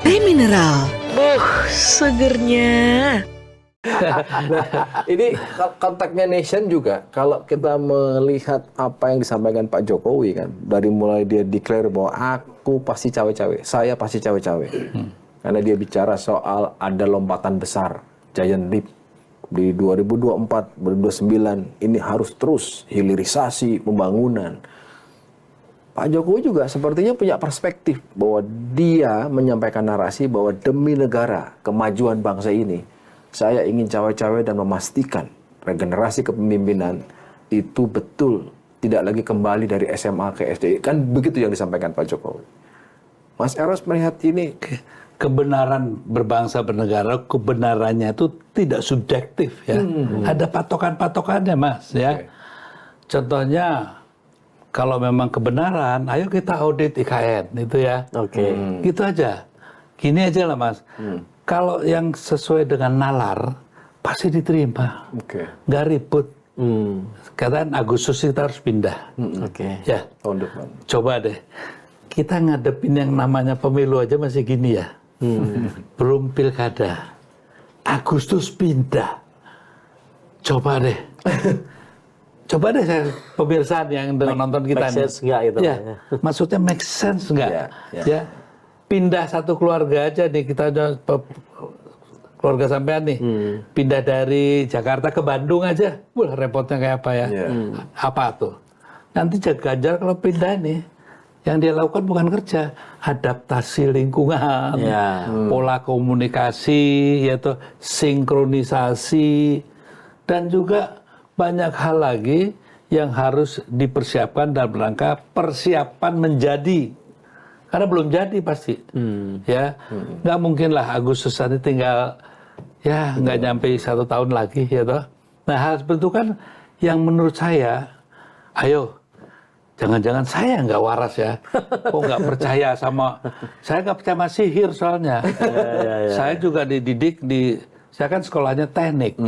Teh mineral. Segernya. Ini konteksnya nation juga, kalau kita melihat apa yang disampaikan Pak Jokowi kan, dari mulai dia declare bahwa aku pasti cawe-cawe, saya pasti cawe-cawe. Karena dia bicara soal ada lompatan besar, giant leap di 2024, 2029, ini harus terus hilirisasi pembangunan. Pak Jokowi juga sepertinya punya perspektif bahwa dia menyampaikan narasi bahwa demi negara, kemajuan bangsa ini, saya ingin cawe-cawe dan memastikan regenerasi kepemimpinan itu betul tidak lagi kembali dari SMA ke SD. Kan begitu yang disampaikan Pak Jokowi. Mas Eros melihat ini. Kebenaran berbangsa bernegara, kebenarannya itu tidak subjektif ya. Ada patokan-patokannya Mas ya. Okay. Contohnya kalau memang kebenaran, ayo kita audit IKN itu ya. Oke. Gitu aja. Gini aja lah Mas. Kalau yang sesuai dengan nalar pasti diterima. Oke. Nggak ribut. Katakan Agustus kita harus pindah. Oke. Ya. Tahun depan. Coba deh. Kita ngadepin yang namanya pemilu aja masih gini ya. Belum pilkada. Agustus pindah. Coba deh. Coba deh saya pemirsa yang nonton kita make sense nggak itu? Ya, maksudnya make sense nggak? Ya. Pindah satu keluarga aja nih, kita keluarga sampean nih. Pindah dari Jakarta ke Bandung aja. Wah, repotnya kayak apa ya? Apa tuh? Nanti Ganjar kalau pindah nih, yang dia lakukan bukan kerja, adaptasi lingkungan, pola komunikasi, yaitu sinkronisasi, dan juga banyak hal lagi yang harus dipersiapkan dalam rangka persiapan menjadi, karena belum jadi pasti, ya nggak mungkin lah Agustus nanti tinggal ya nggak nyampe 1 tahun lagi, ya toh. Nah hal seperti itu kan yang menurut saya, ayo. Jangan-jangan saya nggak waras ya, kok nggak percaya sama, saya nggak percaya sama sihir soalnya. Saya juga dididik saya kan sekolahnya teknik,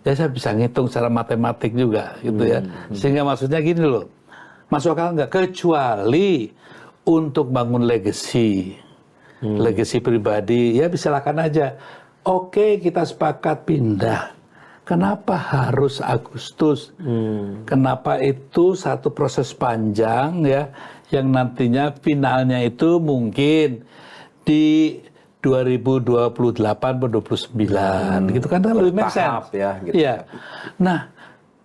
ya saya bisa ngitung secara matematik juga gitu ya. Sehingga maksudnya gini loh, masuk akal nggak? Kecuali untuk bangun legacy pribadi, ya silakan aja. Oke, kita sepakat pindah. Kenapa harus Agustus? Kenapa itu satu proses panjang ya, yang nantinya finalnya itu mungkin di 2028 atau 2029, gitu kan lebih make sense. Ya, gitu. Ya. Nah,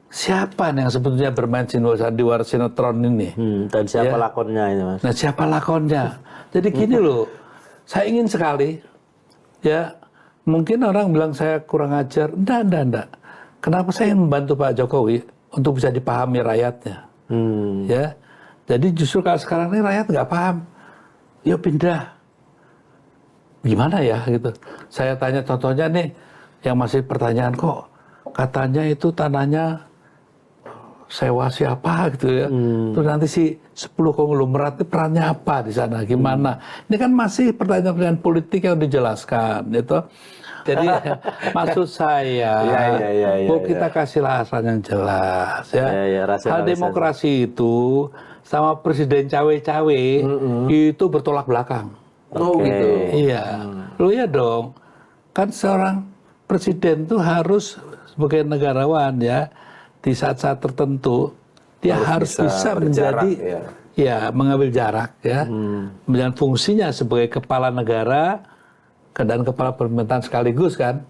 siapa yang sebetulnya bermain di luar sinetron ini? Dan siapa lakonnya ini Mas? Nah, siapa lakonnya? Jadi gini loh, saya ingin sekali ya. Mungkin orang bilang saya kurang ajar. Enggak. Kenapa saya ingin membantu Pak Jokowi untuk bisa dipahami rakyatnya? Ya, jadi justru kalau sekarang ini rakyat nggak paham. Yuk pindah. Gimana ya gitu. Saya tanya contohnya nih, yang masih pertanyaan kok katanya itu tanahnya sewa siapa gitu ya. Terus nanti si 10 konglomerat itu perannya apa di sana, gimana? Ini kan masih pertanyaan-pertanyaan politik yang dijelaskan gitu. Jadi maksud saya, kita kasihlah arahan yang jelas ya. Hal demokrasi itu sama presiden cawe-cawe itu bertolak belakang. Gitu. Iya. Loh ya dong. Kan seorang presiden tuh harus sebagai negarawan ya, di saat-saat tertentu dia harus bisa menjadi mengambil jarak ya, dan fungsinya sebagai kepala negara dan kepala pemerintahan sekaligus kan.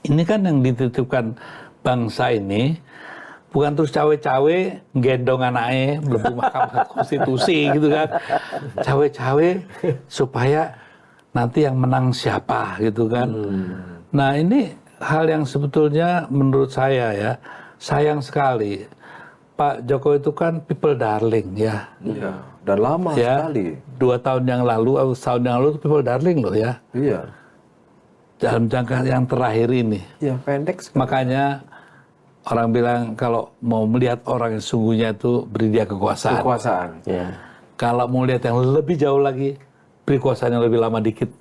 Ini kan yang dititipkan bangsa ini, bukan terus cawe-cawe gendong anaknya mlebu Mahkamah Konstitusi gitu kan. Cawe-cawe supaya nanti yang menang siapa gitu kan. Nah ini hal yang sebetulnya menurut saya ya, sayang sekali. Pak Jokowi itu kan people darling ya. Iya. Dan lama sekali. 2 tahun yang lalu, tahun yang lalu itu people darling loh ya. Iya. Dalam jangka yang terakhir ini. Iya, pendek sekali. Makanya orang bilang kalau mau melihat orang yang sungguhnya itu beri dia kekuasaan. Ya. Kalau mau lihat yang lebih jauh lagi, beri kuasaan yang lebih lama dikit.